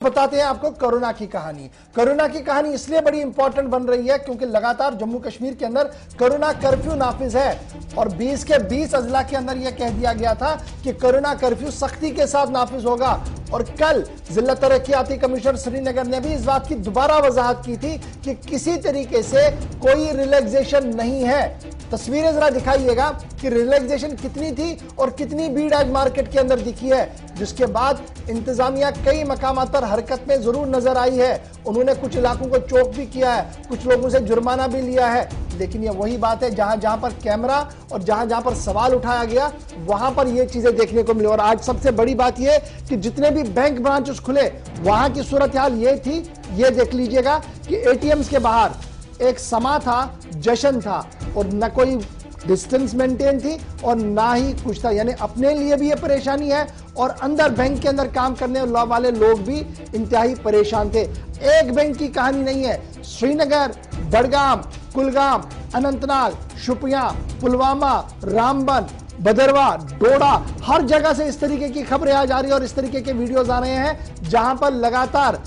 बताते हैं आपको कोरोना की कहानी। कोरोना की कहानी इसलिए बड़ी इंपॉर्टेंट बन रही है क्योंकि लगातार जम्मू कश्मीर के अंदर कोरोना कर्फ्यू नाफिज है और 20 के 20 अजला के अंदर यह कह दिया गया था कि कोरोना कर्फ्यू सख्ती के साथ नाफिज होगा। और कल जिला तरक्याती कमिश्नर श्रीनगर ने भी इस बात की दोबारा वजाहत की थी कि किसी तरीके से कोई रिलैक्सेशन नहीं है। तस्वीरें जरा दिखाइएगा कि रिलैक्सेशन कितनी थी और कितनी भीड़ आज मार्केट के अंदर दिखी है, जिसके बाद इंतजामिया कई मकामात पर हरकत में जरूर नजर आई है। उन्होंने कुछ इलाकों को चौक भी किया है, कुछ लोगों से जुर्माना भी लिया है। लेकिन ये वही बात है जहां जहां पर कैमरा और जहां जहां पर सवाल उठाया गया वहां पर ये चीजें देखने को मिली। और आज सबसे बड़ी बात यह कि जितने भी बैंक ब्रांचेस खुले वहां की सूरत हाल ये थी, ये देख लीजिएगा कि एटीएम्स के बाहर एक समा था, जश्न था और न कोई डिस्टेंस मेंटेन थी और ना ही कुछ था। यानी अपने लिए भी ये परेशानी है और अंदर बैंक के अंदर काम करने वाले लोग भी इंतहाई परेशान थे। एक बैंक की कहानी नहीं है, श्रीनगर, बडगाम, कुलगाम, अनंतनाग, शुपियां, पुलवामा, रामबन, भदरवा, डोडा, हर जगह से इस तरीके की खबरें आ जा रही है और इस तरीके के वीडियोज आ रहे हैं जहां पर लगातार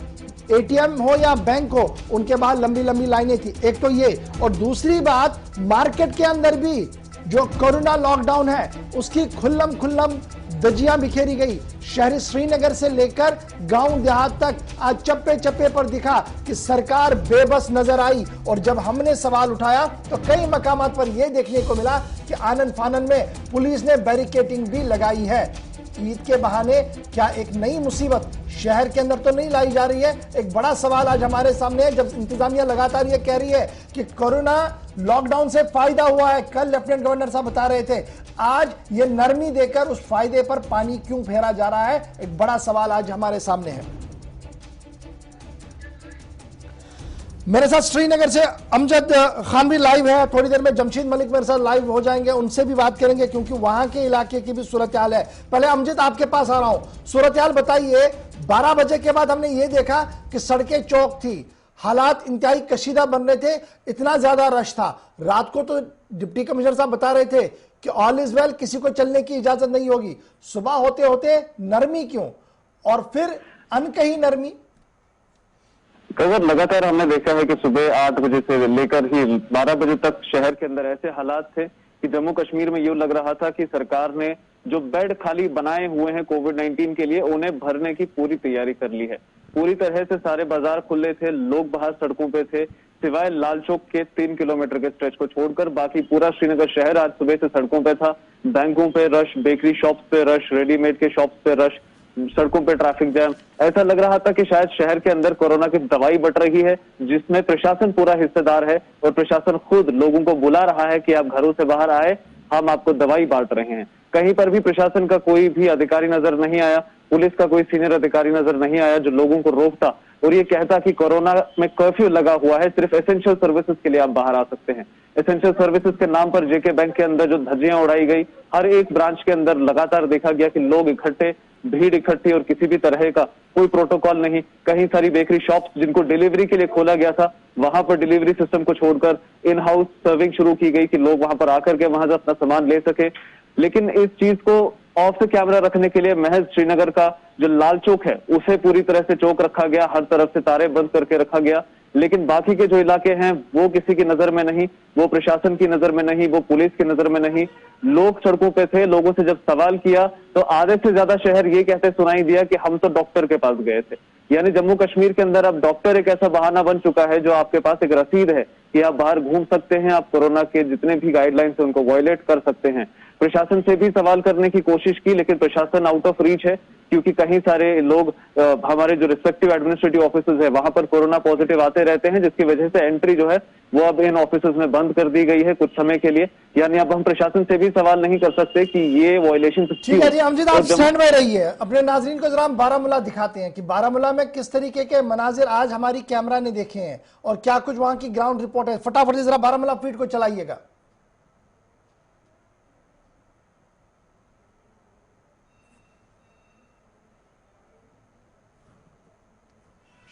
एटीएम हो या बैंक हो उनके बाहर लंबी लंबी लाइनें थी। एक तो ये, और दूसरी बात मार्केट के अंदर भी जो कोरोना लॉकडाउन है उसकी खुल्लम खुल्लम दजियां बिखेरी गई। शहर श्रीनगर से लेकर गांव देहात तक आज चप्पे चप्पे पर दिखा कि सरकार बेबस नजर आई। और जब हमने सवाल उठाया तो कई मकामात पर यह देखने को मिला कि आनन फानन में पुलिस ने बैरिकेडिंग भी लगाई है। ईद के बहाने क्या एक नई मुसीबत शहर के अंदर तो नहीं लाई जा रही है? एक बड़ा सवाल आज हमारे सामने है जब इंतजामिया लगातार ये कह रही है कि कोरोना लॉकडाउन से फायदा हुआ है। कल लेफ्टिनेंट गवर्नर साहब बता रहे थे, आज ये नरमी देकर उस फायदे पर पानी क्यों फेरा जा रहा है? एक बड़ा सवाल आज हमारे सामने है। मेरे साथ श्रीनगर से अमजद खान भी लाइव है, थोड़ी देर में जमशीद मलिक मेरे साथ लाइव हो जाएंगे, उनसे भी बात करेंगे क्योंकि वहां के इलाके की भी सूरत हाल है। पहले अमजद आपके पास आ रहा हूं, सूरत हाल बताइए। 12 बजे के बाद हमने ये देखा कि सड़कें चौक थी, हालात इंतहाई कशीदा बन रहे थे, इतना ज्यादा रश था। रात को तो डिप्टी कमिश्नर साहब बता रहे थे कि ऑल इज वेल, किसी को चलने की इजाजत नहीं होगी। सुबह होते होते नरमी क्यों और फिर अनकही नरमी? लगातार हमने देखा है कि सुबह 8 बजे से लेकर ही 12 बजे तक शहर के अंदर ऐसे हालात थे कि जम्मू कश्मीर में यूं लग रहा था कि सरकार ने जो बेड खाली बनाए हुए हैं कोविड-19 के लिए उन्हें भरने की पूरी तैयारी कर ली है। पूरी तरह से सारे बाजार खुले थे, लोग बाहर सड़कों पे थे, सिवाय लाल चौक के 3 किलोमीटर के स्ट्रेच को छोड़कर बाकी पूरा श्रीनगर शहर आज सुबह से सड़कों पे था। बैंकों पे रश, बेकरी शॉप्स पे रश, रेडीमेड के शॉप्स पे रश, सड़कों पे ट्रैफिक जैम। ऐसा लग रहा था कि शायद शहर के अंदर कोरोना की दवाई बट रही है जिसमें प्रशासन पूरा हिस्सेदार है और प्रशासन खुद लोगों को बुला रहा है कि आप घरों से बाहर आए, हम आपको दवाई बांट रहे हैं। कहीं पर भी प्रशासन का कोई भी अधिकारी नजर नहीं आया, पुलिस का कोई सीनियर अधिकारी नजर नहीं आया जो लोगों को रोकता और ये कहता कि कोरोना में कर्फ्यू लगा हुआ है, सिर्फ एसेंशियल सर्विसेज के लिए आप बाहर आ सकते हैं। एसेंशियल सर्विसेज के नाम पर जेके बैंक के अंदर जो धज्जियां उड़ाई गई, हर एक ब्रांच के अंदर लगातार देखा गया कि लोग इकट्ठे, भीड़ इकट्ठी और किसी भी तरह का कोई प्रोटोकॉल नहीं। कहीं सारी बेकरी शॉप्स जिनको डिलीवरी के लिए खोला गया था वहां पर डिलीवरी सिस्टम को छोड़कर इन हाउस सर्विंग शुरू की गई कि लोग वहां पर आकर के वहां से अपना सामान ले सके। लेकिन इस चीज को ऑफ से कैमरा रखने के लिए महज श्रीनगर का जो लाल चौक है उसे पूरी तरह से चौक रखा गया, हर तरफ से तारे बंद करके रखा गया। लेकिन बाकी के जो इलाके हैं वो किसी की नजर में नहीं, वो प्रशासन की नजर में नहीं, वो पुलिस की नजर में नहीं। लोग सड़कों पे थे, लोगों से जब सवाल किया तो आधे से ज्यादा शहर ये कहते सुनाई दिया कि हम तो डॉक्टर के पास गए थे। यानी जम्मू कश्मीर के अंदर अब डॉक्टर एक ऐसा बहाना बन चुका है जो आपके पास एक रसीद है कि आप बाहर घूम सकते हैं, आप कोरोना के जितने भी गाइडलाइंस है उनको वायलेट कर सकते हैं। प्रशासन से भी सवाल करने की कोशिश की लेकिन प्रशासन आउट ऑफ रीच है क्योंकि कहीं सारे लोग हमारे जो रिस्पेक्टिव एडमिनिस्ट्रेटिव ऑफिसेज है वहां पर कोरोना पॉजिटिव आते रहते हैं, जिसकी वजह से एंट्री जो है वो अब इन ऑफिसेज में बंद कर दी गई है कुछ समय के लिए। यानी अब हम प्रशासन से भी सवाल नहीं कर सकते कि ये वायलेशन। ठीक है जी अमजद, आप स्टैंड बाय रहिए। अपने नाजरीन को जरा हम बारामूला दिखाते हैं कि बारामूला में किस तरीके के मनाजिर आज हमारी कैमरा ने देखे हैं और क्या कुछ वहां की ग्राउंड रिपोर्ट है। फटाफट से जरा बारामूला फीड को चलाइएगा।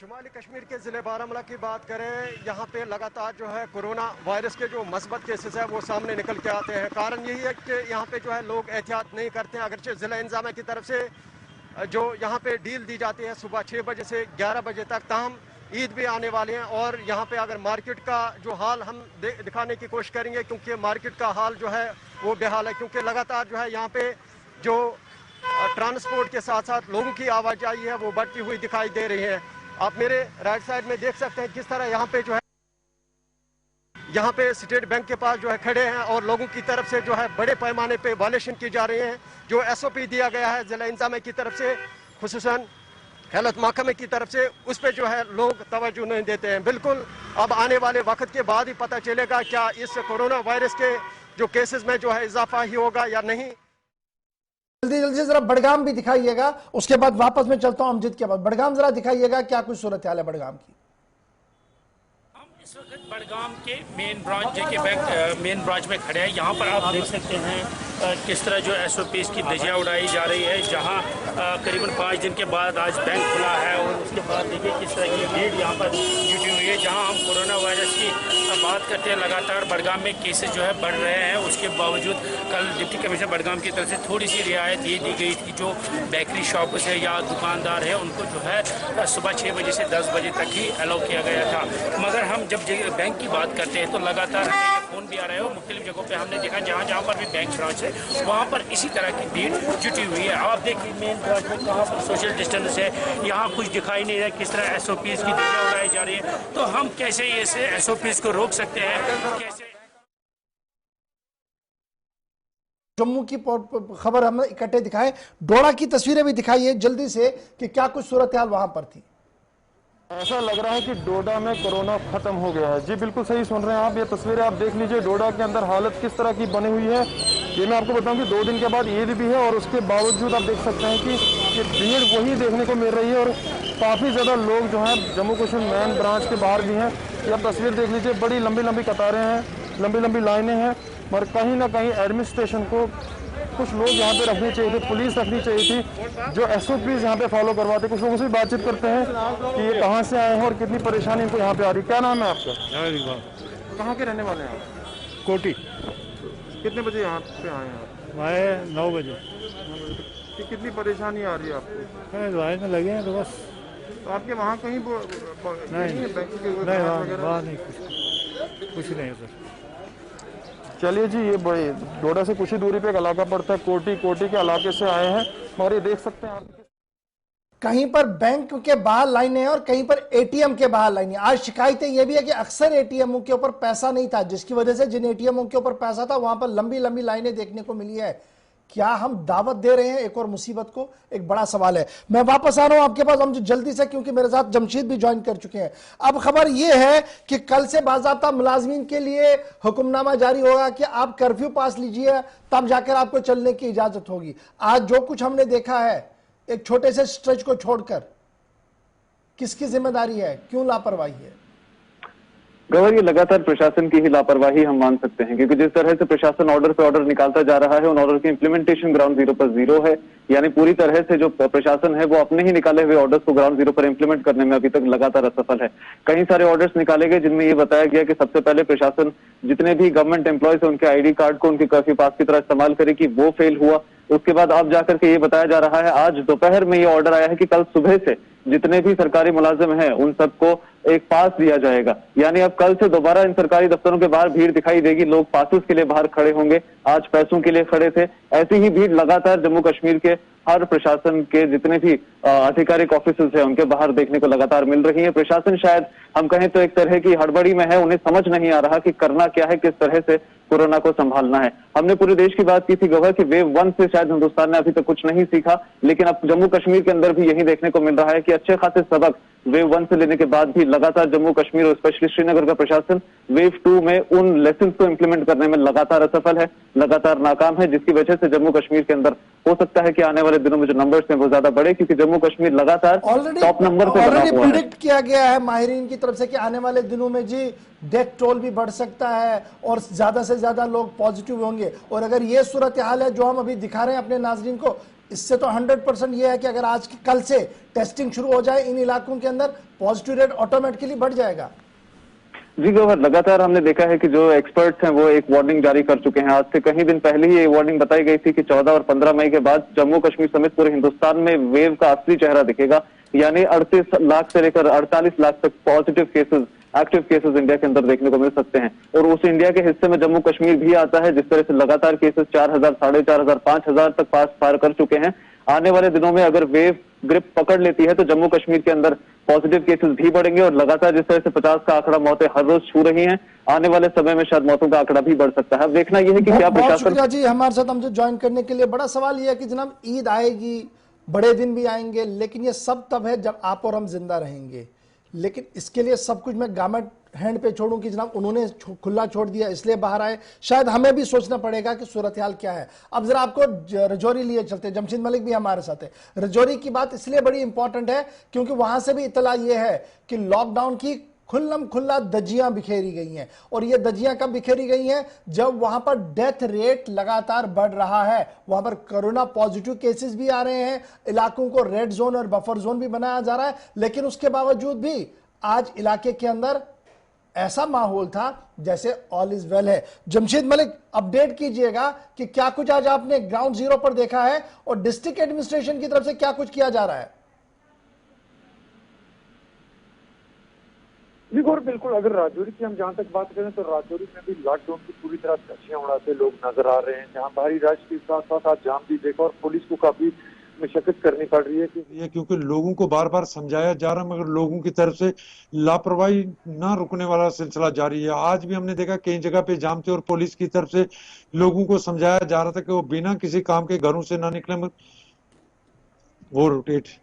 शुमाली कश्मीर के ज़िले बारामूला की बात करें, यहाँ पे लगातार जो है कोरोना वायरस के जो मस्बत केसेस है वो सामने निकल के आते हैं। कारण यही है कि यहाँ पे जो है लोग एहतियात नहीं करते हैं। अगरचे ज़िला इंतज़ामिया की तरफ से जो यहाँ पे डील दी जाती है सुबह 6 बजे से 11 बजे तक, ताहम ईद भी आने वाले हैं और यहाँ पे अगर मार्केट का जो हाल हम दिखाने की कोशिश करेंगे, क्योंकि मार्केट का हाल जो है वो बेहाल है, क्योंकि लगातार जो है यहाँ पे जो ट्रांसपोर्ट के साथ साथ लोगों की आवाजाही है वो बढ़ती हुई दिखाई दे रही है। आप मेरे राइट साइड में देख सकते हैं किस तरह यहाँ पे जो है यहाँ पे स्टेट बैंक के पास जो है खड़े हैं और लोगों की तरफ से जो है बड़े पैमाने पे वायलेशन की जा रही है। जो SOP दिया गया है जिला इंतजामिया की तरफ से, खुसूसन हेल्थ महकमे की तरफ से, उस पर जो है लोग तवज्जो नहीं देते हैं। बिल्कुल अब आने वाले वक्त के बाद ही पता चलेगा क्या इस कोरोना वायरस के जो केसेस में जो है इजाफा ही होगा या नहीं। जल्दी जल्दी से जरा बड़गाम भी दिखाइएगा, उसके बाद वापस में चलता हूं अमजद के बाद। बड़गाम जरा दिखाइएगा क्या कुछ सूरत हाल है बड़गाम की। इस वक्त बड़गाम के मेन ब्रांच जेके बैंक मेन ब्रांच में खड़े हैं। यहाँ पर आप देख सकते हैं किस तरह जो SOPs की धज्जियाँ उड़ाई जा रही है, जहाँ करीबन 5 दिन के बाद आज बैंक खुला है और उसके बाद देखिए किस तरह की भीड़ यहाँ पर जुटी हुई है। जहाँ हम कोरोना वायरस की बात करते हैं, लगातार बड़गाम में केसेस जो है बढ़ रहे हैं। उसके बावजूद कल डिप्टी कमिश्नर बड़गाम की तरफ से थोड़ी सी रियायत ये दी गई थी, जो बेकरी शॉप्स है या दुकानदार है उनको जो है सुबह 6 बजे से 10 बजे तक ही अलाउ किया गया था। मगर हम जब बैंक की बात करते हैं तो लगातार हमें ये फ़ोन भी आ रहे हो, मुख्तलिफ जगहों पे हमने देखा जहाँ जहाँ पर भी बैंक ब्रांच है वहाँ पर इसी तरह की भीड़ जुटी हुई है। आप देखिए मेन ब्रांच में कहाँ पर सोशल डिस्टेंस है, यहाँ कुछ दिखाई नहीं रहा, किस तरह SOPs की धज्जियाँ उड़ाई जा रही है। तो हम कैसे ऐसे SOPs को रोक सकते हैं, कैसे? जम्मू की खबर हमने इकट्ठे दिखाए, डोडा की तस्वीरें भी दिखाई जल्दी से कि क्या कुछ सूरत हाल वहां पर थी। ऐसा लग रहा है कि डोडा में कोरोना खत्म हो गया है। जी बिल्कुल सही सुन रहे हैं आप। ये तस्वीरें आप देख लीजिए, डोडा के अंदर हालत किस तरह की बनी हुई है। ये मैं आपको बताऊं कि 2 दिन के बाद ईद भी है और उसके बावजूद आप देख सकते हैं कि ये भीड़ वही देखने को मिल रही है और काफ़ी ज़्यादा लोग जो हैं जम्मू कश्मीर मेन ब्रांच के बाहर भी हैं। ये आप तस्वीर देख लीजिए, बड़ी लंबी लंबी कतारें हैं, लंबी लंबी लाइनें हैं। मगर कहीं ना कहीं एडमिनिस्ट्रेशन को कुछ लोग यहाँ पे रखनी चाहिए थे, पुलिस रखनी चाहिए थी जो SOPs यहाँ पे फॉलो करवाते। कुछ लोगों से भी बातचीत करते हैं कि ये कहाँ से आए हैं और कितनी परेशानी इनको यहाँ पे आ रही है। क्या नाम है आपका? कहाँ के रहने वाले हैं आप? कोटी। कितने बजे यहाँ पे आए हैं आप? मैं 9 बजे। कितनी परेशानी आ रही है आपको? दवाई में लगे हैं तो बस। तो आपके वहाँ कहीं नहीं, वहाँ नहीं, कुछ नहीं है सर। चलिए जी, ये डोडा से कुछ ही दूरी पे एक इलाका पड़ता है कोटी के इलाके से आए हैं। और ये देख सकते हैं आप, कहीं पर बैंक के बाहर लाइनें हैं और कहीं पर ATM के बाहर लाइनें। आज शिकायतें यह भी है कि अक्सर ATMों के ऊपर पैसा नहीं था, जिसकी वजह से जिन ATMों के ऊपर पैसा था वहां पर लंबी लंबी लाइनें देखने को मिली है। क्या हम दावत दे रहे हैं एक और मुसीबत को? एक बड़ा सवाल है। मैं वापस आ रहा हूं आपके पास हम जल्दी से, क्योंकि मेरे साथ जमशीद भी ज्वाइन कर चुके हैं। अब खबर यह है कि कल से बाज़ाब्ता मुलाजमीन के लिए हुक्मनामा जारी होगा कि आप कर्फ्यू पास लीजिए, तब जाकर आपको चलने की इजाजत होगी। आज जो कुछ हमने देखा है एक छोटे से स्ट्रेच को छोड़कर, किसकी जिम्मेदारी है, क्यों लापरवाही है? गवर, ये लगातार प्रशासन की ही लापरवाही हम मान सकते हैं, क्योंकि जिस तरह से प्रशासन ऑर्डर पे ऑर्डर निकालता जा रहा है, उन ऑर्डर की इंप्लीमेंटेशन ग्राउंड जीरो पर जीरो है। यानी पूरी तरह से जो प्रशासन है वो अपने ही निकाले हुए ऑर्डर्स को ग्राउंड जीरो पर इंप्लीमेंट करने में अभी तक लगातार असफल है। कई सारे ऑर्डर्स निकाले गए जिनमें ये बताया गया कि सबसे पहले प्रशासन जितने भी गवर्नमेंट एम्प्लॉयज है उनके ID कार्ड को उनके कर्फ्यू पास की तरह इस्तेमाल करे, कि वो फेल हुआ। उसके बाद अब जाकर के ये बताया जा रहा है, आज दोपहर में ये ऑर्डर आया है कि कल सुबह से जितने भी सरकारी मुलाजिम हैं उन सबको एक पास दिया जाएगा। यानी अब कल से दोबारा इन सरकारी दफ्तरों के बाहर भीड़ दिखाई देगी, लोग पासेस के लिए बाहर खड़े होंगे। आज पैसों के लिए खड़े थे। ऐसी ही भीड़ लगातार जम्मू कश्मीर के हर प्रशासन के जितने भी आधिकारिक ऑफिसर्स हैं उनके बाहर देखने को लगातार मिल रही है। प्रशासन शायद हम कहें तो एक तरह की हड़बड़ी में है, उन्हें समझ नहीं आ रहा कि करना क्या है, किस तरह से कोरोना को संभालना है। हमने पूरे देश की बात की थी गवर कि वेव 1 से शायद हिंदुस्तान ने अभी तक कुछ नहीं सीखा, लेकिन अब जम्मू कश्मीर के अंदर भी यही देखने को मिल रहा है कि अच्छे खासे सबक वेव 1 से लेने के बाद भी लगातार जम्मू कश्मीर और स्पेशली श्रीनगर का प्रशासन वेव 2 में उन लेसन को इंप्लीमेंट करने में लगातार असफल है, लगातार नाकाम है, जिसकी वजह से जम्मू कश्मीर के अंदर हो सकता है कि आने वाले दिनों में जो नंबर्स हैं वो ज्यादा बढ़े, क्योंकि जम्मू कश्मीर लगातार टॉप नंबर पे बना हुआ है। प्रिडिक्ट किया गया है माहिरीन की तरफ से कि आने वाले दिनों में जी डेथ टोल भी बढ़ सकता है और ज्यादा से ज्यादा लोग पॉजिटिव होंगे। और अगर ये सूरत हाल है जो हम अभी दिखा रहे हैं अपने नाजरीन को, इससे तो 100% ये है कि अगर आज कल से टेस्टिंग शुरू हो जाए इन इलाकों के अंदर, पॉजिटिव रेट ऑटोमेटिकली बढ़ जाएगा। जी गौहर, लगातार हमने देखा है कि जो एक्सपर्ट्स हैं वो एक वार्निंग जारी कर चुके हैं। आज से कई दिन पहले ही ये वार्निंग बताई गई थी कि 14 और 15 मई के बाद जम्मू कश्मीर समेत पूरे हिंदुस्तान में वेव का असली चेहरा दिखेगा, यानी 38 लाख से लेकर 48 लाख तक positive cases, active cases India के अंदर देखने को मिल सकते हैं। और उस इंडिया के हिस्से में जम्मू कश्मीर भी आता है, जिस तरह से लगातार केसेस 4000, 4500, 5000 तक पार कर चुके हैं। आने वाले दिनों में अगर वेव ग्रिप पकड़ लेती है तो जम्मू कश्मीर के अंदर पॉजिटिव केसेस भी बढ़ेंगे और लगातार जिस तरह से 50 का आंकड़ा मौतें हर रोज छू रही हैं, आने वाले समय में शायद मौतों का आंकड़ा भी बढ़ सकता है। अब देखना यह है कि क्या बहुत प्रशासन। शुक्रिया जी हमारे साथ हमसे ज्वाइन करने के लिए। बड़ा सवाल यह है कि जनाब ईद आएगी, बड़े दिन भी आएंगे, लेकिन ये सब तब है जब आप और हम जिंदा रहेंगे। लेकिन इसके लिए सब कुछ मैं गवर्नमेंट हैंड पे छोड़ूं कि जनाब उन्होंने खुला छोड़ दिया इसलिए बाहर आए। शायद हमें भी सोचना पड़ेगा कि सूरत हाल क्या है। अब जरा आपको रजौरी लिए चलते हैं, जमशेद मलिक भी हमारे साथ है। रजौरी की बात इसलिए बड़ी इंपॉर्टेंट है क्योंकि वहां से भी इतला यह है कि लॉकडाउन की खुल्लम खुल्ला दजियां बिखेरी गई हैं। और ये दजियां कब बिखेरी गई हैं? जब वहां पर डेथ रेट लगातार बढ़ रहा है, वहां पर कोरोना पॉजिटिव केसेस भी आ रहे हैं, इलाकों को रेड जोन और बफर जोन भी बनाया जा रहा है। लेकिन उसके बावजूद भी आज इलाके के अंदर ऐसा माहौल था जैसे ऑल इज वेल है। जमशेद मलिक, अपडेट कीजिएगा कि क्या कुछ आज आपने ग्राउंड जीरो पर देखा है और डिस्ट्रिक्ट एडमिनिस्ट्रेशन की तरफ से क्या कुछ किया जा रहा है। जी गौर, बिल्कुल। अगर राजौरी की हम जहां तक बात करें तो राजौरी में भी लॉकडाउन की पूरी तरह धज्जियां उड़ाते लोग नजर आ रहे हैं, जहां भारी रश के साथ साथ आज जाम भी देखा और पुलिस को काफी मशक्कत करनी पड़ रही है क्योंकि लोगों को बार बार समझाया जा रहा है, मगर लोगों की तरफ से लापरवाही ना रुकने वाला सिलसिला जारी है। आज भी हमने देखा कई जगह पे जाम थे और पुलिस की तरफ से लोगों को समझाया जा रहा था कि वो बिना किसी काम के घरों से ना निकले, वो रोटेट।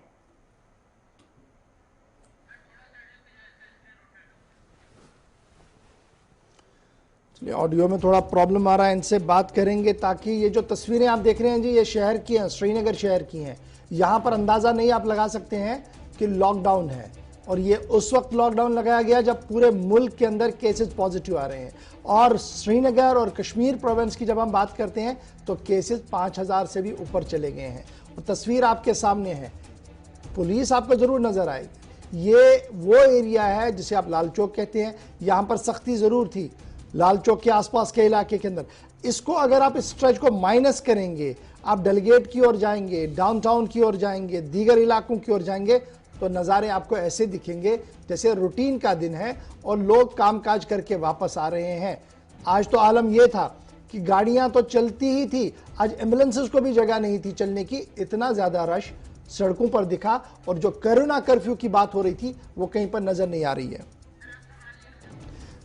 ऑडियो में थोड़ा प्रॉब्लम आ रहा है, इनसे बात करेंगे ताकि ये जो तस्वीरें आप देख रहे हैं जी, ये शहर की हैं, श्रीनगर शहर की हैं। यहाँ पर अंदाज़ा नहीं आप लगा सकते हैं कि लॉकडाउन है, और ये उस वक्त लॉकडाउन लगाया गया जब पूरे मुल्क के अंदर केसेस पॉजिटिव आ रहे हैं। और श्रीनगर और कश्मीर प्रोविंस की जब हम बात करते हैं तो केसेस 5000 से भी ऊपर चले गए हैं। और तस्वीर आपके सामने है, पुलिस आपको जरूर नजर आएगी। ये वो एरिया है जिसे आप लाल चौक कहते हैं। यहाँ पर सख्ती जरूर थी लाल चौक के आसपास के इलाके के अंदर। इसको अगर आप इस स्ट्रेच को माइनस करेंगे, आप डेलीगेट की ओर जाएंगे, डाउनटाउन की ओर जाएंगे, दीगर इलाकों की ओर जाएंगे, तो नज़ारे आपको ऐसे दिखेंगे जैसे रूटीन का दिन है और लोग कामकाज करके वापस आ रहे हैं। आज तो आलम यह था कि गाड़ियां तो चलती ही थी, आज एम्बुलेंसेस को भी जगह नहीं थी चलने की, इतना ज़्यादा रश सड़कों पर दिखा। और जो कोरोना कर्फ्यू की बात हो रही थी वो कहीं पर नजर नहीं आ रही है।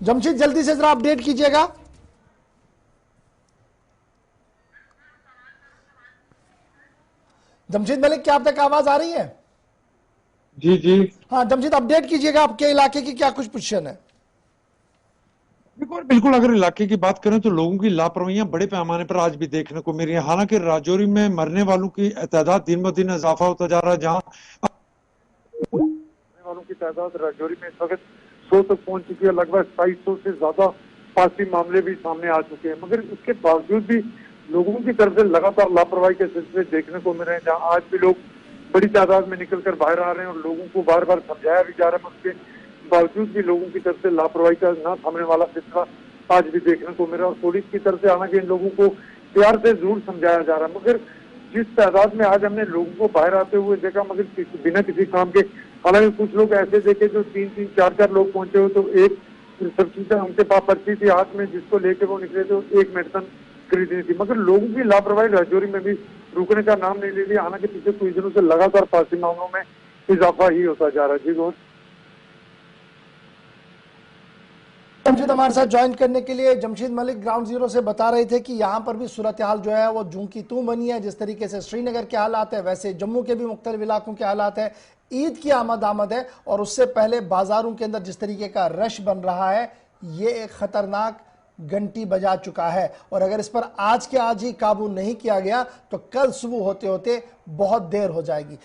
जमशेद, जल्दी से जरा अपडेट कीजिएगा। जमशेद मलिक, क्या आप तक आवाज आ रही है? जी जी हाँ जमशेद, अपडेट कीजिएगा आपके इलाके की क्या कुछ पोजीशन है। बिल्कुल। अगर इलाके की बात करें तो लोगों की लापरवाहियां बड़े पैमाने पर आज भी देखने को मिल रही है। हालांकि राजौरी में मरने वालों की तादाद दिन ब दिन इजाफा होता जा रहा है, जहां मरने वालों की तादाद राजौरी में इस वक्त 100 तक पहुंच चुकी है। लगभग 250 से ज्यादा पासी मामले भी सामने आ चुके हैं, मगर उसके बावजूद भी लोगों की तरफ से लगातार लापरवाही के सिलसिले देखने को मिल रहे हैं, जहां आज भी लोग बड़ी तादाद में निकलकर बाहर आ रहे हैं और लोगों को बार बार समझाया भी जा रहा है, उसके बावजूद भी लोगों की तरफ से लापरवाही का ना थामने वाला सिलसिला आज भी देखने को मिल रहा है। और पुलिस की तरफ से हालांकि इन लोगों को प्यार से जरूर समझाया जा रहा है, मगर जिस तादाद में आज हमने लोगों को बाहर आते हुए देखा, मगर बिना किसी काम के, हालांकि कुछ लोग ऐसे देखे जो 3-3, 4-4 लोग पहुंचे हुए, तो एक रिसेप्शन उनके पास पर्ची थी हाथ में जिसको लेके वो निकले थे, एक मेडिसिन खरीदनी थी, मगर लोगों की लापरवाही राजौरी में भी रुकने का नाम नहीं ले रही। हालांकि पिछले कुछ दिनों से लगातार फांसी मामलों में इजाफा ही होता जा रहा है। जी गौर, जमशेद हमारे साथ ज्वाइन करने के लिए। जमशेद मलिक ग्राउंड जीरो से बता रहे थे कि यहाँ पर भी सूरत हाल जो है वो जूं की तूं बनी है। जिस तरीके से श्रीनगर के हालात है वैसे जम्मू के भी मुख्तलिफ इलाकों के हालात है। ईद की आमद है और उससे पहले बाजारों के अंदर जिस तरीके का रश बन रहा है, ये एक खतरनाक घंटी बजा चुका है। और अगर इस पर आज के आज ही काबू नहीं किया गया तो कल सुबह होते होते बहुत देर हो जाएगी।